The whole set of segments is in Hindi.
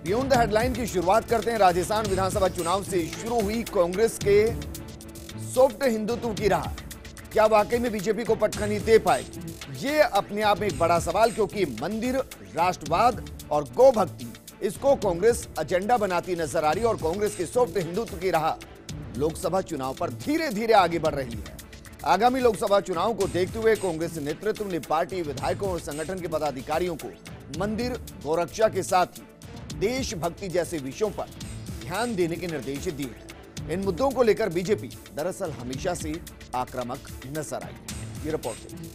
बियॉन्ड द हेडलाइन की शुरुआत करते हैं राजस्थान विधानसभा चुनाव से शुरू हुई कांग्रेस के सॉफ्ट हिंदुत्व की राह। क्या वाकई में बीजेपी को पटखनी दे पाएगी? ये अपने आप में एक बड़ा सवाल, क्योंकि मंदिर, राष्ट्रवाद और गौ भक्ति, इसको कांग्रेस एजेंडा बनाती नजर आ रही है और कांग्रेस के सॉफ्ट हिंदुत्व की राह लोकसभा चुनाव पर धीरे धीरे आगे बढ़ रही है। आगामी लोकसभा चुनाव को देखते हुए कांग्रेस नेतृत्व ने पार्टी, विधायकों और संगठन के पदाधिकारियों को मंदिर, गौरक्षा के साथ ही देशभक्ति जैसे विषयों पर ध्यान देने के निर्देश दिए हैं। इन मुद्दों को लेकर बीजेपी दरअसल हमेशा से आक्रामक नजर आई है। ये रिपोर्ट देखिए।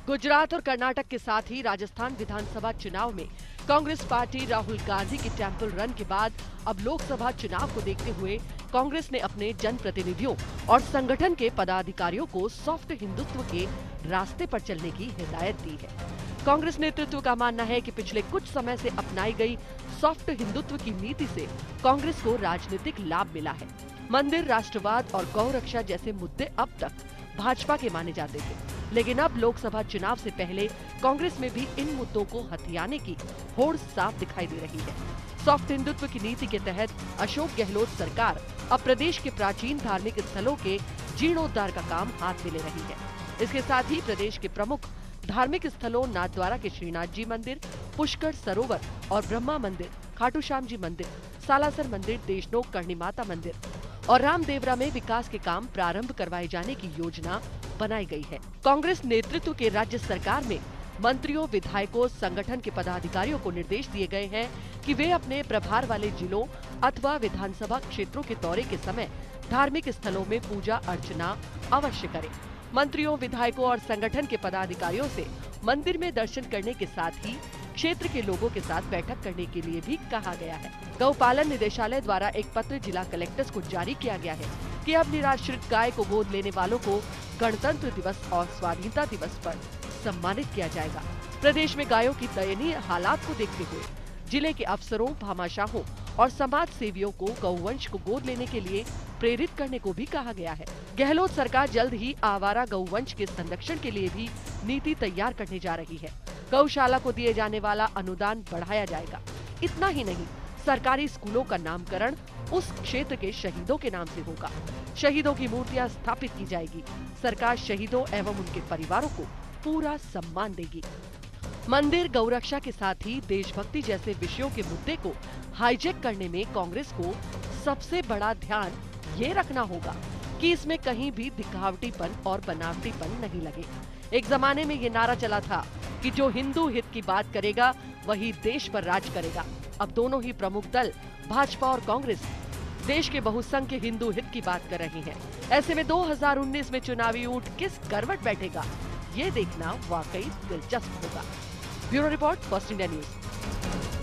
गुजरात और कर्नाटक के साथ ही राजस्थान विधानसभा चुनाव में कांग्रेस पार्टी राहुल गांधी के टेंपल रन के बाद अब लोकसभा चुनाव को देखते हुए कांग्रेस ने अपने जनप्रतिनिधियों और संगठन के पदाधिकारियों को सॉफ्ट हिंदुत्व के रास्ते पर चलने की हिदायत दी है। कांग्रेस नेतृत्व का मानना है कि पिछले कुछ समय से अपनाई गई सॉफ्ट हिंदुत्व की नीति से कांग्रेस को राजनीतिक लाभ मिला है। मंदिर, राष्ट्रवाद और गौ रक्षा जैसे मुद्दे अब तक भाजपा के माने जाते थे, लेकिन अब लोकसभा चुनाव से पहले कांग्रेस में भी इन मुद्दों को हथियाने की होड़ साफ दिखाई दे रही है। सॉफ्ट हिंदुत्व की नीति के तहत अशोक गहलोत सरकार अब प्रदेश के प्राचीन धार्मिक स्थलों के जीर्णोद्धार का काम हाथ में ले रही है। इसके साथ ही प्रदेश के प्रमुख धार्मिक स्थलों नाथद्वारा के श्रीनाथ जी मंदिर, पुष्कर सरोवर और ब्रह्मा मंदिर, खाटू श्याम जी मंदिर, सालासर मंदिर, देशनोक करणी माता मंदिर और रामदेवरा में विकास के काम प्रारंभ करवाए जाने की योजना बनाई गई है। कांग्रेस नेतृत्व के राज्य सरकार में मंत्रियों, विधायकों, संगठन के पदाधिकारियों को निर्देश दिए गए हैं कि वे अपने प्रभार वाले जिलों अथवा विधानसभा क्षेत्रों के दौरे के समय धार्मिक स्थलों में पूजा अर्चना अवश्य करें। मंत्रियों, विधायकों और संगठन के पदाधिकारियों से मंदिर में दर्शन करने के साथ ही क्षेत्र के लोगों के साथ बैठक करने के लिए भी कहा गया है। गौपालन निदेशालय द्वारा एक पत्र जिला कलेक्टर्स को जारी किया गया है कि अब निराश्रित गाय को गोद लेने वालों को गणतंत्र दिवस और स्वाधीनता दिवस पर सम्मानित किया जाएगा। प्रदेश में गायों की दयनीय हालात को देखते हुए जिले के अफसरों, भामाशाहों और समाज सेवियों को गौवंश को गोद लेने के लिए प्रेरित करने को भी कहा गया है। गहलोत सरकार जल्द ही आवारा गौवंश के संरक्षण के लिए भी नीति तैयार करने जा रही है। गौशाला को दिए जाने वाला अनुदान बढ़ाया जाएगा। इतना ही नहीं, सरकारी स्कूलों का नामकरण उस क्षेत्र के शहीदों के नाम से होगा। शहीदों की मूर्तियां स्थापित की जाएगी। सरकार शहीदों एवं उनके परिवारों को पूरा सम्मान देगी। मंदिर, गौरक्षा के साथ ही देशभक्ति जैसे विषयों के मुद्दे को हाईजैक करने में कांग्रेस को सबसे बड़ा ध्यान ये रखना होगा कि इसमें कहीं भी दिखावटीपन और बनावटीपन नहीं लगे। एक जमाने में ये नारा चला था कि जो हिंदू हित की बात करेगा वही देश पर राज करेगा। अब दोनों ही प्रमुख दल भाजपा और कांग्रेस देश के बहुसंख्य हिंदू हित की बात कर रहे हैं। ऐसे में 2019 में चुनावी ऊंट किस करवट बैठेगा, ये देखना वाकई दिलचस्प होगा। Bureau report, first India news.